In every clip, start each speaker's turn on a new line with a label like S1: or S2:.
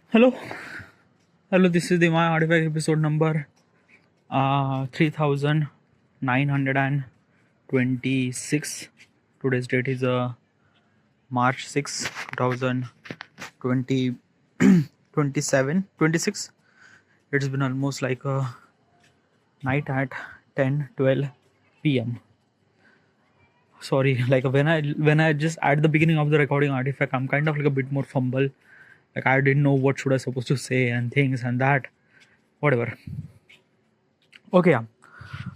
S1: Hello, hello. This is the My Artifact episode number 3926. Today's date is March 6, 2020, 26. It's been almost like a night at 10:12 p.m. Sorry, like when I just at the beginning of the recording Artifact, I'm kind of like a bit more fumble. Like I didn't know what should I supposed to say and things and that, whatever. Okay, yeah.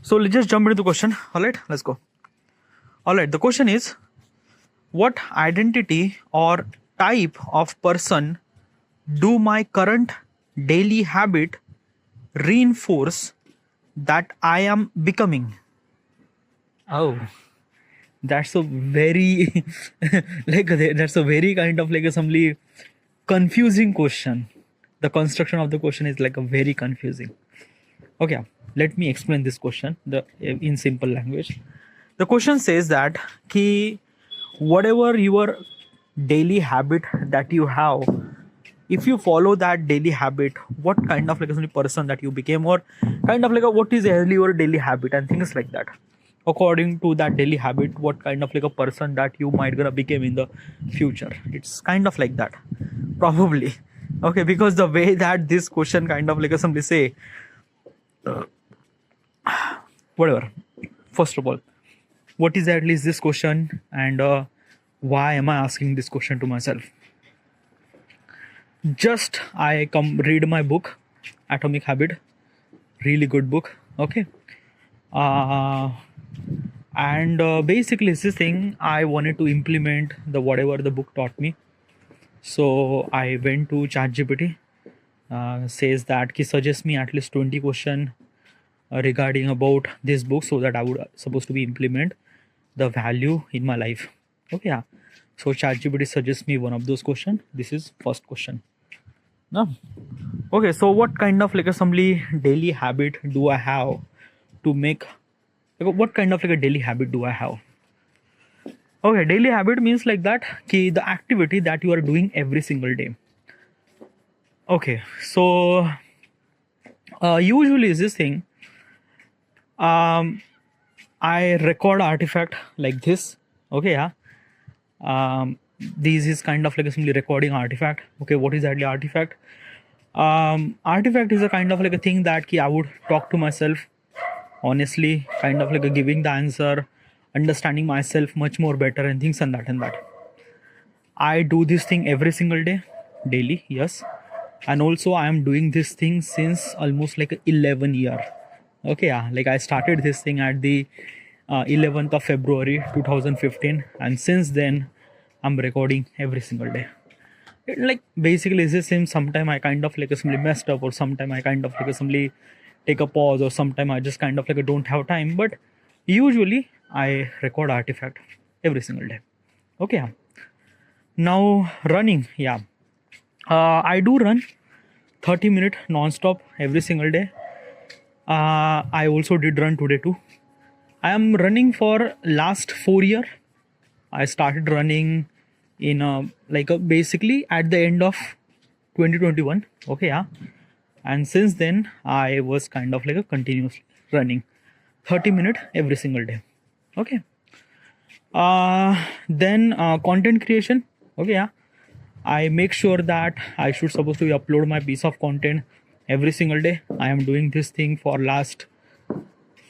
S1: So let's just jump into the question. All right, let's go. All right, the question is, what identity or type of person do my current daily habit reinforce that I am becoming? Oh, that's a very that's a very kind of like a some confusing question. The construction of the question is like a very confusing. Okay, let me explain this question in simple language. The question says that ki whatever your daily habit that you have, if you follow that daily habit, what kind of like a person that you became, or kind of like what is your daily habit and things like that. According to that daily habit, what kind of like a person that you might gonna become in the future. It's kind of like that, probably. Okay, because the way that this question kind of like somebody say, whatever. First of all, what is at least this question, and why am I asking this question to myself? Just I come read my book, Atomic Habit, really good book. Okay, and basically it's this thing I wanted to implement the whatever the book taught me. So I went to ChatGPT. Says that he suggests me at least 20 question regarding about this book, so that I would supposed to be implement the value in my life. Okay, yeah. So ChatGPT suggests me one of those question. This is first question. No. Okay, so what kind of like assembly daily habit do I have to make? Like, what kind of like a daily habit do I have? Okay, daily habit means like that ki the activity that you are doing every single day. Okay, so usually is this thing. I record artifact like this. Okay, yeah. This is kind of like a simply recording artifact. Okay, what is that artifact? Artifact is a kind of like a thing that I would talk to myself honestly, kind of like a giving the answer, understanding myself much more better and things and that and that. I do this thing every single day, daily, yes. And also I am doing this thing since almost like 11 year. Okay, yeah, like I started this thing at the 11th of February 2015, and since then I'm recording every single day. Like basically it's the same. Sometime I kind of like simply messed up, or sometime I kind of like simply take a pause, or sometime I just kind of like don't have time, but usually I record artifact every single day. Okay, yeah. Now running, yeah. I do run 30-minute non-stop every single day. I also did run today too. I am running for last 4 year. I started running in basically at the end of 2021. Okay, yeah. And since then I was kind of like a continuously running 30-minute every single day. Okay. Then content creation. Okay, yeah. I make sure that I should supposed to upload my piece of content every single day. I am doing this thing for last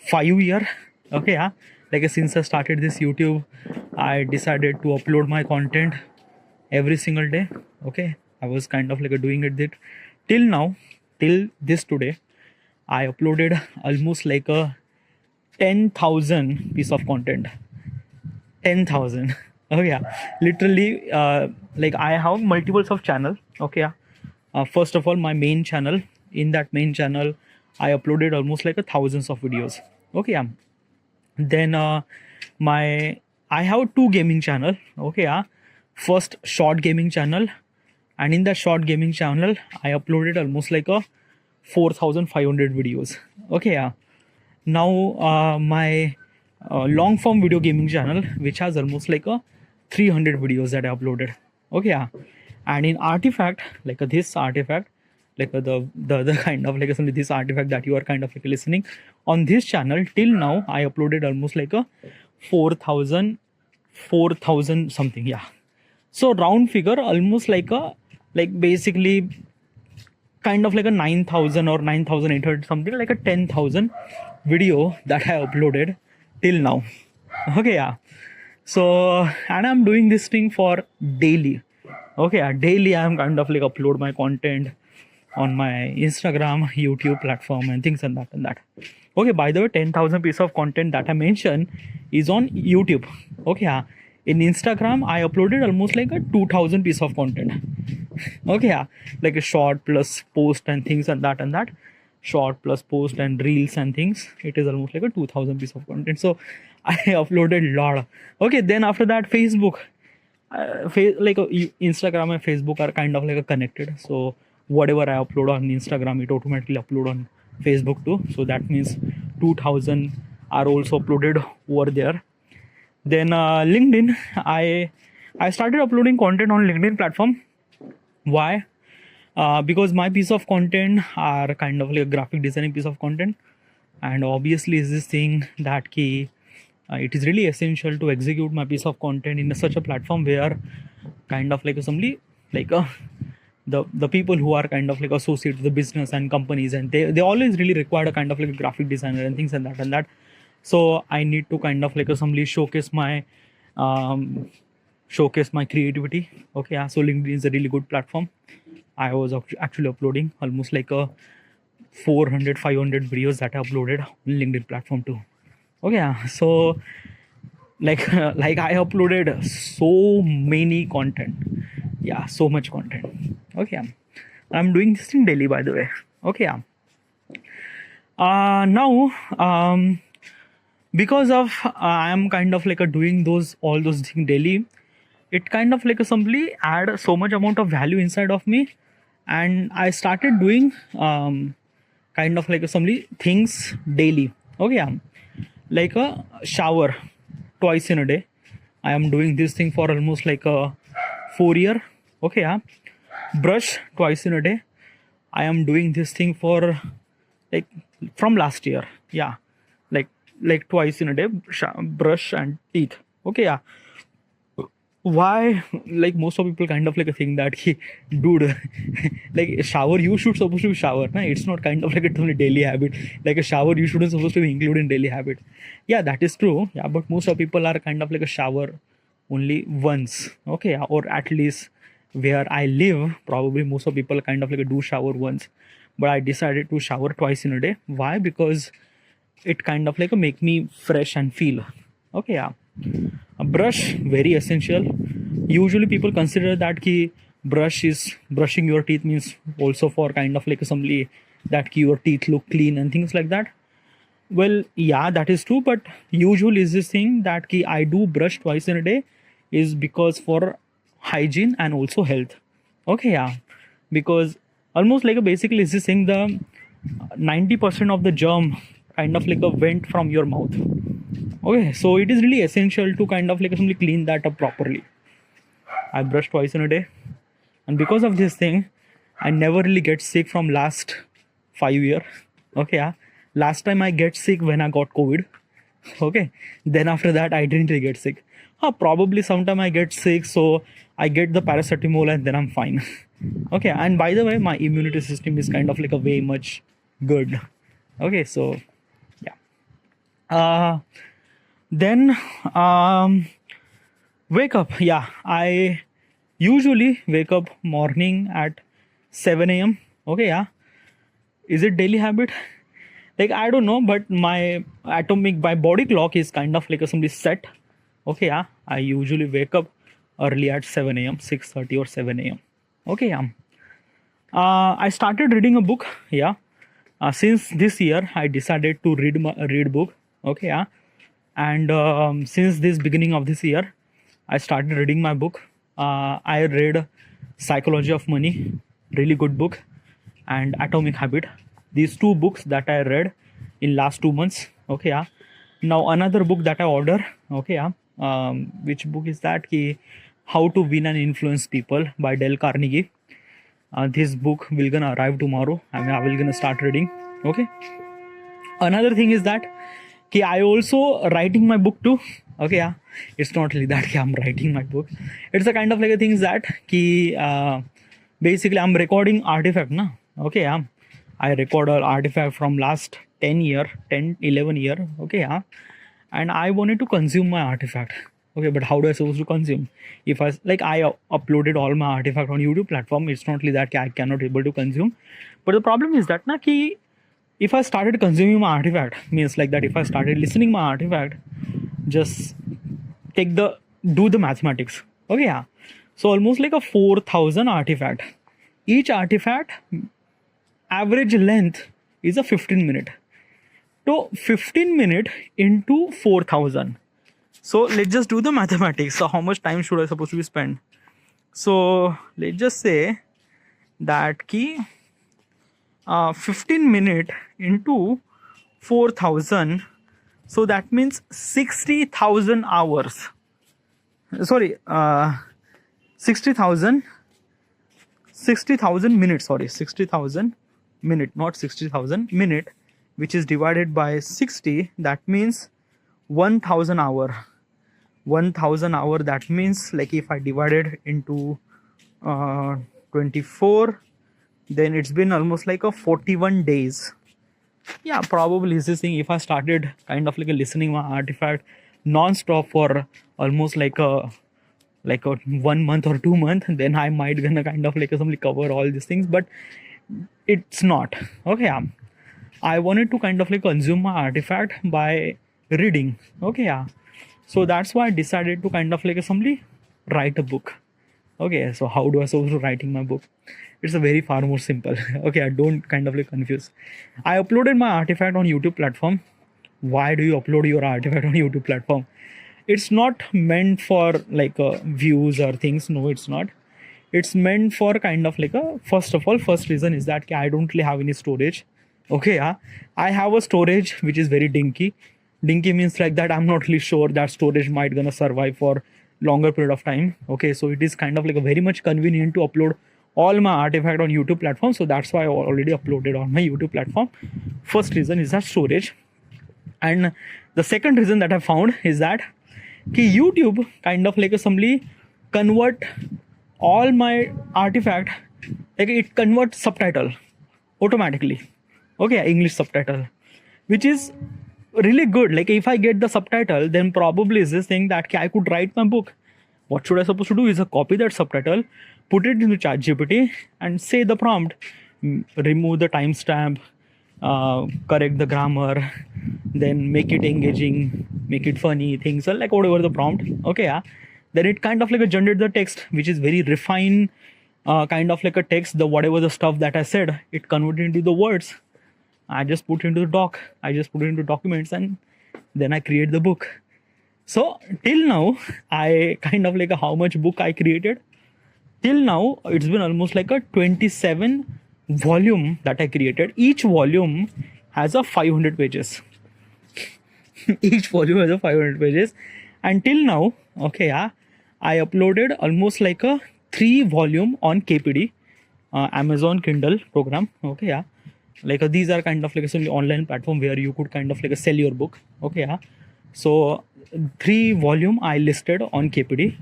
S1: 5 year. Okay, yeah. Like since I started this YouTube, I decided to upload my content every single day. Okay, I was kind of like doing it till now, till this today. I uploaded almost like a 10,000 piece of content. 10,000. Oh yeah, literally. Like I have multiples of channel. Okay, yeah. First of all, my main channel. In that main channel, I uploaded almost like thousands of videos. Okay, yeah. Then I have two gaming channel. Okay, yeah. First short gaming channel, and in that short gaming channel, I uploaded almost like a 4,500 videos. Okay, yeah. Now my long form video gaming channel, which has almost like a 300 videos that I uploaded. Okay, yeah. And in artifact, like this artifact, like the other kind of like something, this artifact that you are kind of like listening on this channel, till now I uploaded almost like a 4,000 something, yeah. So round figure, almost like a, like basically kind of like a 9,000 or 9,800 something, like a 10,000 video that I uploaded till now. Okay, yeah. So, and I'm doing this thing for daily. Okay, yeah, daily I'm kind of like upload my content on my Instagram, YouTube platform, and things and that and that. Okay, by the way, 10,000 piece of content that I mentioned is on YouTube. Okay, yeah. In Instagram, I uploaded almost like a 2,000 piece of content. Okay, yeah, like a short plus post and things and that and that. Short plus post and reels and things. It is almost like a 2,000 piece of content. So I uploaded a lot. Okay, then after that, Facebook. Instagram and Facebook are kind of like a connected. So whatever I upload on Instagram, it automatically upload on Facebook too. So that means 2,000 are also uploaded over there. Then LinkedIn, I started uploading content on LinkedIn platform. Why? Because my piece of content are kind of like a graphic designing piece of content, and obviously is this thing that key. It is really essential to execute my piece of content in such a platform where kind of like somebody like the people who are kind of like associated with the business and companies, and they always really require a kind of like a graphic designer and things and that and that. So I need to kind of like assembly showcase my creativity. Okay, yeah. So LinkedIn is a really good platform. I was actually uploading almost like a 400-500 videos that I uploaded on LinkedIn platform too. Okay, yeah. So like like I uploaded so many content. Yeah, so much content. Okay, yeah. I'm doing this thing daily, by the way. Okay, yeah. Now because of I am kind of like doing all those things daily, it kind of like simply add so much amount of value inside of me, and I started doing kind of like simply things daily. Okay, yeah. Like a shower twice in a day. I am doing this thing for almost like a 4 year. Okay, yeah. Brush twice in a day. I am doing this thing for like from last year. Yeah, like twice in a day, brush and teeth. Okay, yeah. Why? Like most of people kind of like a thing that he, dude, like shower you should supposed to shower. Na? It's not kind of like a totally daily habit. Like a shower you shouldn't supposed to be included in daily habit. Yeah, that is true. Yeah, but most of people are kind of like a shower only once. Okay, or at least where I live, probably most of people kind of like a do shower once. But I decided to shower twice in a day. Why? Because it kind of like a make me fresh and feel. Okay, yeah. A brush, very essential. Usually people consider that ki brushing your teeth means also for kind of like assembly that ki your teeth look clean and things like that. Well, yeah, that is true, but usually is this thing that ki I do brush twice in a day is because for hygiene and also health. Okay, yeah, because almost like a basically is this thing the 90% of the germ kind of like a went from your mouth. Okay, so it is really essential to kind of like simply clean that up properly. I brush twice in a day, and because of this thing, I never really get sick from last 5 years. Okay, yeah. Last time I get sick when I got COVID. Okay, then after that I didn't really get sick. Probably sometime I get sick, so I get the paracetamol and then I'm fine. Okay, and by the way, my immunity system is kind of like a way much good. Okay, so yeah. Then wake up. Yeah, I usually wake up morning at 7 a.m. Okay, yeah. Is it daily habit? Like I don't know, but my body clock is kind of like somebody set. Okay, yeah. I usually wake up early at 7 a.m., 6:30 or 7 a.m. Okay, yeah. I started reading a book. Yeah. Since this year, I decided to read book. Okay, yeah. And since this beginning of this year, I started reading my book. I read Psychology of Money, really good book, and Atomic Habit. These two books that I read in last 2 months. Okay, yeah. Now another book that I order. Okay, yeah. Which book is that? How to Win and Influence People by Dale Carnegie. This book will gonna arrive tomorrow. I mean, I will gonna start reading. Okay. Another thing is that I also writing my book too. Okay, yeah. It's not really that I'm writing my book. It's a kind of like a thing is that basically I'm recording artifact na. Okay, yeah. I record an artifact from last 10 year, 10, 11 year. Okay, yeah. And I wanted to consume my artifact. Okay, but how do I supposed to consume? If I uploaded all my artifact on YouTube platform, it's not really that I cannot able to consume. But the problem is that na ki if I started consuming my artifact, means like that if I started listening my artifact, just do the mathematics. Okay, yeah. So almost like a 4,000 artifact. Each artifact average length is a 15 minute. So 15 minute into 4,000. So let's just do the mathematics. So how much time should I supposed to be spent? So let's just say that 15 minute into 4,000. So that means 60,000 hours. Sorry, 60,000 minutes. Sorry, 60,000 minute, not 60,000 minute, which is divided by 60. That means 1,000 hour. 1,000 hour. That means like if I divided into 24, then it's been almost like a 41 days. Yeah, probably is this thing. If I started kind of like a listening my artifact non-stop for almost like a 1 month or 2 months, then I might gonna kind of like something cover all these things, but it's not. Okay, I wanted to kind of like consume my artifact by reading. Okay, yeah. So that's why I decided to kind of like simply write a book. Okay, so how do I supposed to writing my book? It's a very far more simple. Okay, I don't kind of like confuse. I uploaded my artifact on YouTube platform. Why do you upload your artifact on YouTube platform? It's not meant for like views or things. No, it's not. It's meant for kind of like first reason is that I don't really have any storage. Okay, yeah. I have a storage which is very dinky. Dinky means like that I'm not really sure that storage might gonna survive for longer period of time. Okay, so it is kind of like a very much convenient to upload all my artifact on YouTube platform. So that's why I already uploaded on my YouTube platform. First reason is that storage. And the second reason that I found is that YouTube kind of like assembly convert all my artifact, like it converts subtitle automatically. Okay, English subtitle, which is really good. Like if I get the subtitle, then probably is this thing that I could write my book. What should I supposed to do is copy that subtitle, put it into ChatGPT and say the prompt, remove the timestamp, correct the grammar, then make it engaging, make it funny, things like whatever the prompt. Okay, yeah. Then it kind of like generate the text, which is very refined, kind of like a text. The whatever the stuff that I said, it converted into the words. I just put into the doc. I just put it into documents, and then I create the book. So till now, I kind of like how much book I created. Till now, it's been almost like a 27 volume that I created. Each volume has a 500 pages. Each volume has a 500 pages. Until now, okay, yeah, I uploaded almost like a 3 volume on KPD, Amazon Kindle program. Okay, yeah. Like these are kind of like a online platform where you could kind of like sell your book. Okay, yeah. So 3 volume I listed on KPD.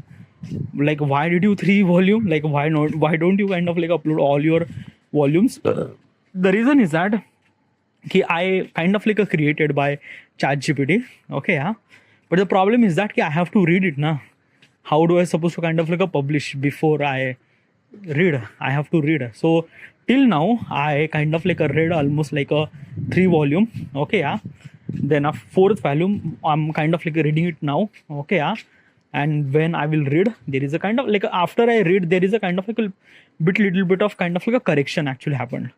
S1: Like why did you 3 volume? Like why not? Why don't you kind of like upload all your volumes? The reason is that I kind of like created by ChatGPT. Okay, yeah. But the problem is that I have to read it now. How do I supposed to kind of like publish before I read? I have to read. So till now I kind of like read almost like a 3 volume. Okay, yeah. Then a 4th volume I'm kind of like reading it now. Okay, yeah. And when I will read, there is a kind of like after I read, there is a kind of like a little bit of kind of like a correction actually happened.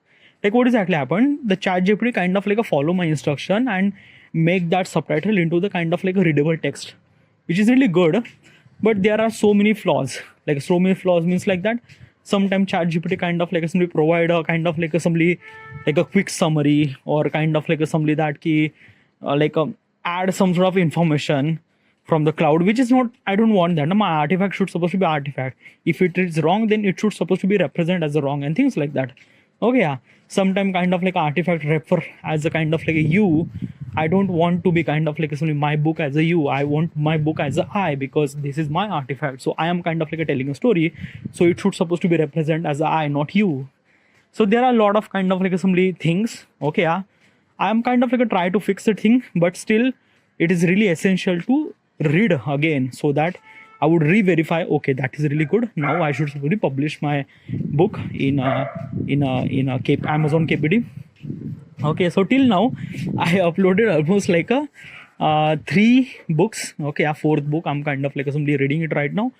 S1: Like what exactly happened? The ChatGPT kind of like a follow my instruction and make that subtitle into the kind of like a readable text, which is really good. But there are so many flaws. Like so many flaws means like that sometimes ChatGPT kind of like somebody provide a kind of like somebody like a quick summary or kind of like somebody that add some sort of information, from the cloud, which is not, I don't want that. No, my artifact should supposed to be artifact. If it is wrong, then it should supposed to be represent as a wrong and things like that. Okay, yeah. Sometime kind of like artifact refer as a kind of like a you. I don't want to be kind of like only my book as a you. I want my book as a I, because this is my artifact. So I am kind of like a telling a story. So it should supposed to be represent as a I, not you. So there are a lot of kind of like assembly things. Okay, yeah. I am kind of like a try to fix the thing, but still it is really essential to read again, so that I would re-verify. Okay, that is really good. Now I should really publish my book in Amazon KPD. Okay, so till now I uploaded almost like a 3 books. Okay, a 4th book I'm kind of like simply reading it right now.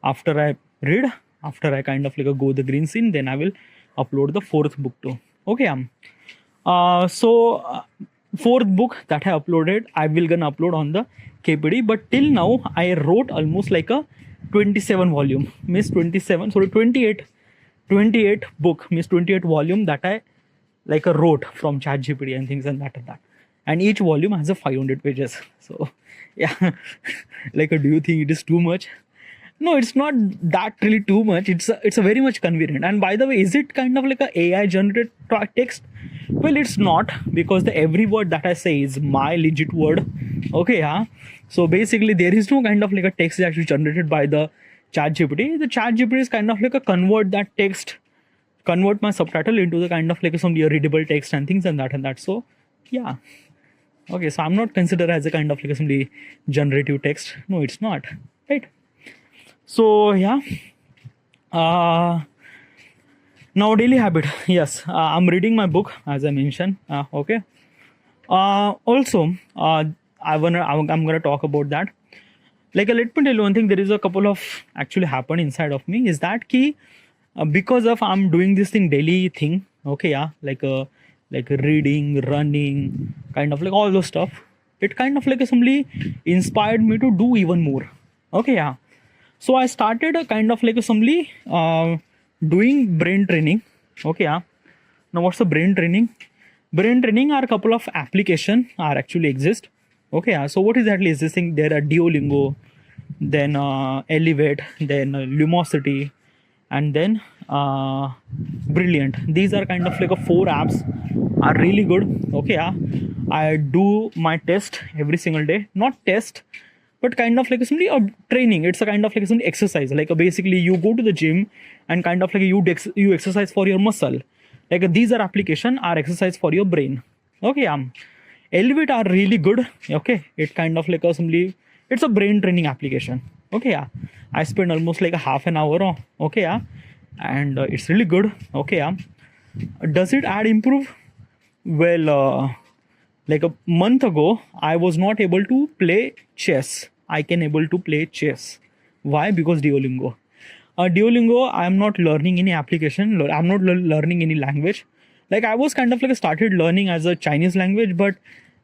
S1: After I read, after I kind of like go the green scene, then I will upload the 4th book too. Okay, so 4th book that I uploaded, I will gonna upload on the KPD. But till now I wrote almost like a 27 volume, means 27, sorry, 28 book, means 28 volume that I like a wrote from ChatGPT and things and that. And each volume has a 500 pages. So yeah, like do you think it is too much? No, it's not that really too much. It's a very much convenient. And by the way, is it kind of like a AI generated text? Well, it's not, because the every word that I say is my legit word. Okay, yeah. So basically there is no kind of like a text actually generated by the ChatGPT. The ChatGPT is kind of like a convert that text, convert my subtitle into the kind of like some readable text and things and that. So yeah. Okay, so I'm not considered as a kind of like some generative text. No, it's not. Right. So yeah. Now daily habit. Yes, I'm reading my book as I mentioned. Okay. Also, I'm gonna talk about that. Like let me tell you one thing. There is a couple of actually happened inside of me. Is that key? Because of I'm doing this thing daily thing. Okay, yeah, like reading, running, kind of like all those stuff. It kind of like simply inspired me to do even more. Okay, yeah. So I started a kind of like assembly doing brain training. Okay, yeah. Now what's the brain training? Brain training are a couple of application are actually exist. Okay, yeah. So what is actually existing? There are Duolingo, then Elevate, then Lumosity, and then Brilliant. These are kind of like a 4 apps are really good. Okay, yeah. I do my test every single day. Not test, but kind of like simply a training. It's a kind of like some exercise. Like basically you go to the gym and kind of like you exercise for your muscle. Like these are application are exercise for your brain. Okay, Elevate are really good. Okay, it kind of like a simply it's a brain training application. Okay, yeah. I spend almost like a half an hour on. Okay, yeah. And it's really good. Okay, yeah. Does it add improve? Well, like a month ago I was not able to play chess. I can able to play chess. Why? Because Duolingo. Duolingo, I am not learning any application. I'm not learning any language. Like I was kind of like started learning as a Chinese language, but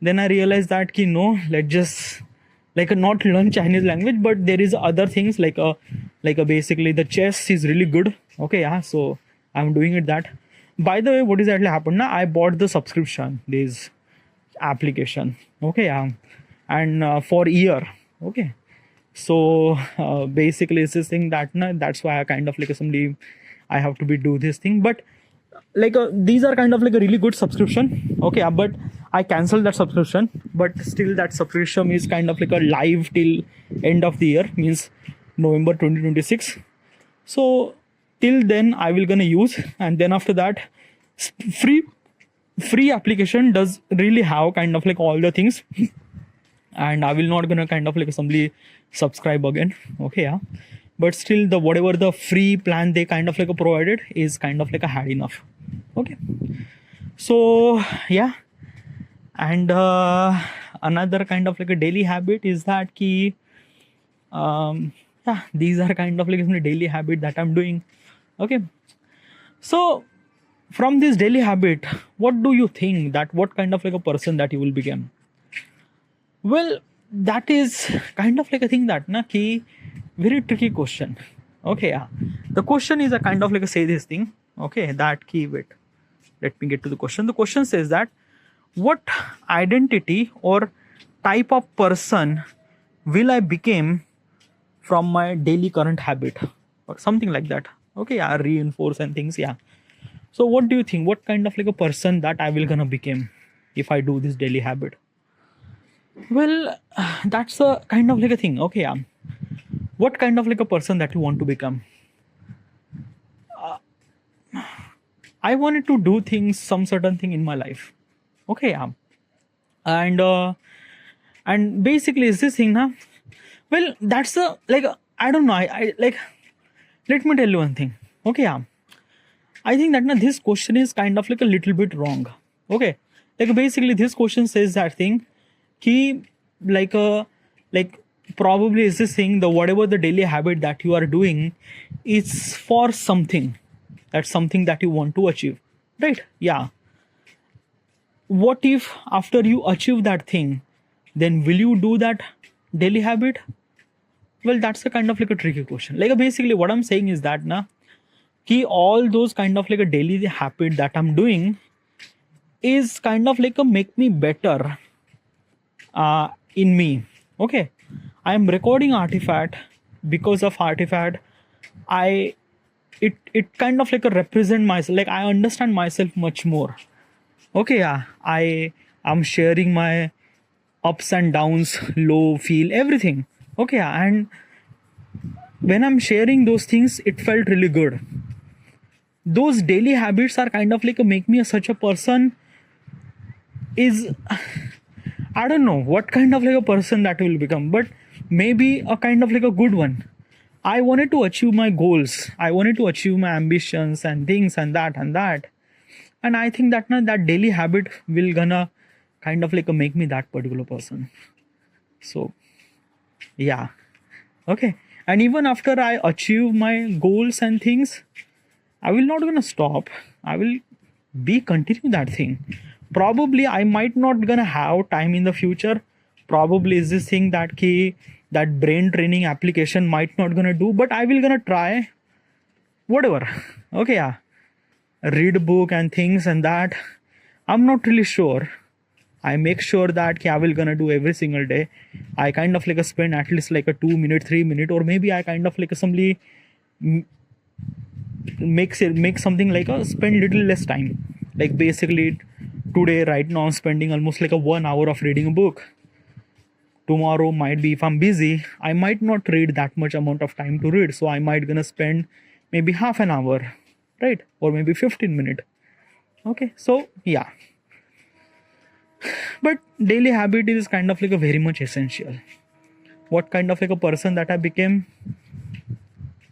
S1: then I realized that no, let's just like not learn Chinese language, but there is other things like basically the chess is really good. Okay, yeah. So I'm doing it that. By the way, what is actually happened now? I bought the subscription. This application. Okay, yeah. And for year. Okay. So basically it's this thing that's why I kind of like somebody I have to be do this thing. But like these are kind of like a really good subscription. Okay, but I canceled that subscription, but still that subscription is kind of like a live till end of the year, means November 2026. So till then I will gonna use, and then after that free application does really have kind of like all the things and I will not gonna kind of like simply subscribe again. Okay, yeah. But still the whatever the free plan they kind of like provided is kind of like a had enough. Okay, so yeah. And another kind of like a daily habit is that key yeah, these are kind of like a daily habit that I'm doing. Okay, so from this daily habit, what do you think that what kind of like a person that you will become? Well, that is kind of like a thing that na ki very tricky question. Okay, yeah. The question is a kind of like a say this thing. Okay, that key wait. Let me get to the question. The question says that what identity or type of person will I become from my daily current habit or something like that. Okay, yeah, reinforce and things. Yeah. So what do you think? What kind of like a person that I will gonna become if I do this daily habit? Well, that's a kind of like a thing. Okay, yeah. What kind of like a person that you want to become? I wanted to do things, some certain thing in my life. Okay, yeah. And basically is this thing now. Well, that's the like I don't know. I like let me tell you one thing. Okay, yeah. I think that now this question is kind of like a little bit wrong. Okay. Like basically this question says that thing he like like probably is this thing the whatever the daily habit that you are doing is for something. That's something that you want to achieve. Right? Yeah. What if after you achieve that thing, then will you do that daily habit? Well, that's a kind of like a tricky question. Like basically what I'm saying is that na all those kind of like a daily habit that I'm doing is kind of like a make me better in me. Okay, I am recording Artifact. Because of Artifact, I it kind of like a represent myself. Like I understand myself much more. Okay, yeah, I am sharing my ups and downs, low, feel, everything. Okay, yeah, and when I'm sharing those things, it felt really good. Those daily habits are kind of like a make me such a person is I don't know what kind of like a person that will become, but maybe a kind of like a good one. I wanted to achieve my goals. I wanted to achieve my ambitions and things and that and that. And I think that now that daily habit will gonna kind of like a make me that particular person. So yeah. Okay. And even after I achieve my goals and things, I will not gonna stop. I will be continue that thing. Probably I might not gonna have time in the future. Probably is this thing that key that brain training application might not gonna do, but I will gonna try whatever. Okay, yeah. Read a book and things and that. I'm not really sure. I make sure that I will gonna do every single day. I kind of like a spend at least like a 2 minute, 3 minute, or maybe I kind of like a simply make something like a spend little less time. Like basically today right now I'm spending almost like a 1 hour of reading a book. Tomorrow might be if I'm busy, I might not read that much amount of time to read. So I might gonna spend maybe half an hour, right? Or maybe 15 minutes. Okay, so yeah. But daily habit is kind of like a very much essential. What kind of like a person that I became,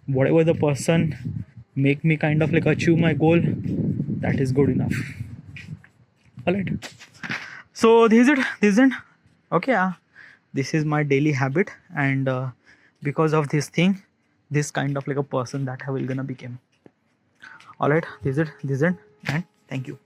S1: whatever the person make me kind of like achieve my goal, that is good enough. Alright. So this is it. This is it. Okay, yeah. This is my daily habit, and because of this thing, this kind of like a person that I will gonna become. Alright, this is it. This is it. And thank you.